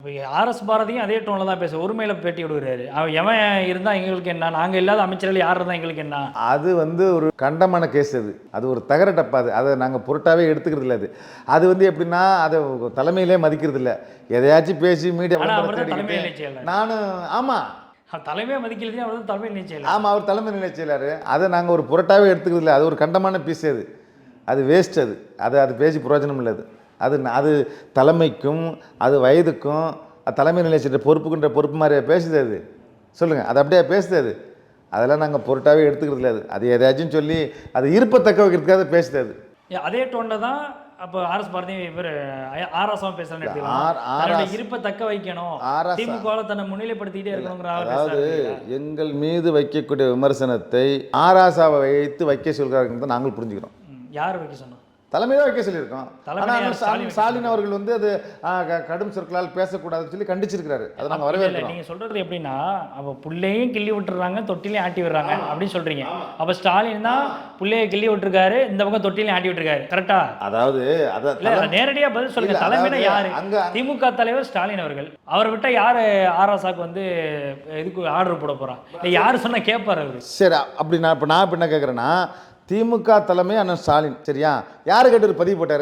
இப்போ ஆர்எஸ் பாரதியும் அதே டோனில் தான் பேச ஒருமையில பேட்டி விடுகிறாரு. அவன் எவன் இருந்தால் எங்களுக்கு என்ன, நாங்கள் இல்லாத அமைச்சர்கள் யார் இருந்தால் எங்களுக்கு என்ன. அது வந்து ஒரு கண்டமான கேஸ். அது ஒரு தகர டப்பா. அதை நாங்கள் பொருட்டாவே எடுத்துக்கிறது இல்லை. அது வந்து எப்படின்னா அதை தலைமையிலே மதிக்கிறது இல்லை. எதையாச்சும் பேசி மீடியா நானும் ஆமாம் தலைமையை மதிக்கலையே, அவர் தான் தலைமை நினைச்சல. ஆமாம், அவர் தலைமை நிலை செயலாளர். அதை நாங்கள் ஒரு பொருட்டாவே எடுத்துக்கிறது இல்லை. அது ஒரு கண்டமான பீஸ். அது வேஸ்ட். அது பேசி பிரயோஜனம் இல்லை. அது தலைமைக்கும் அது வயதுக்கும் தலைமை நிலை செய்கிற பொறுப்புக்குன்ற பொறுப்பு மாதிரியா பேசுது? சொல்லுங்கள், அது அப்படியே பேசுது? அதெல்லாம் நாங்கள் பொருட்டாவே எடுத்துக்கிறது இல்லை. அது எதாச்சும் சொல்லி அது இருப்பை தக்க வைக்கிறதுக்காக பேசுது. அதே டோனில் தான் அப்போ ஆர்எஸ் பாரதி இவர் ஆராசம் பேசுகிறேன், இருப்பை தக்க வைக்கணும், திமுகவில் தன்னை முன்னிலைப்படுத்திக்கிட்டே இருக்கணுங்கிற. அதாவது எங்கள் மீது வைக்கக்கூடிய விமர்சனத்தை ஆராசாவை வைத்து வைக்க சொல்கிறார்கள் நாங்கள் புரிஞ்சுக்கிறோம். யார் வைக்க சொன்னோம்? தலைமை தான் வைக்க சொல்லியிருக்கோம். ஆனால் ஸ்டாலின் அவர்கள் வந்து அது கடும் சொற்களால் பேசக்கூடாதுன்னு சொல்லி கண்டிச்சிருக்கிறாரு. அதை நாங்கள் வரவேற்கிறோம். நீங்கள் சொல்கிறது எப்படின்னா, அப்போ புள்ளையும் கிள்ளி விட்டுறாங்க, தொட்டிலையும் ஆட்டி விடுறாங்க அப்படின்னு சொல்கிறீங்க. அப்போ ஸ்டாலின் தான் புள்ளையை கிள்ளி விட்டுருக்காரு, இந்த பக்கம் தொட்டிலையும் ஆட்டி விட்டுருக்காரு, கரெக்டா? அதாவது நேரடியாக பதில் சொல்லுங்க. தலைமையில யாரு? திமுக தலைவர் ஸ்டாலின் அவர்கள். அவரை விட்டா யாரு ஆராசாக்கு வந்து இதுக்கு ஆர்டர் போட போறா? இல்லை யாரு சொன்னா கேட்பாரு அவரு? சரி, அப்படி நான் இப்போ என்ன கேட்குறேன்னா, திமுக தலைமை அண்ணன் ஸ்டாலின், சரியா? யாரு கேட்டு பதிவு போட்டாரு?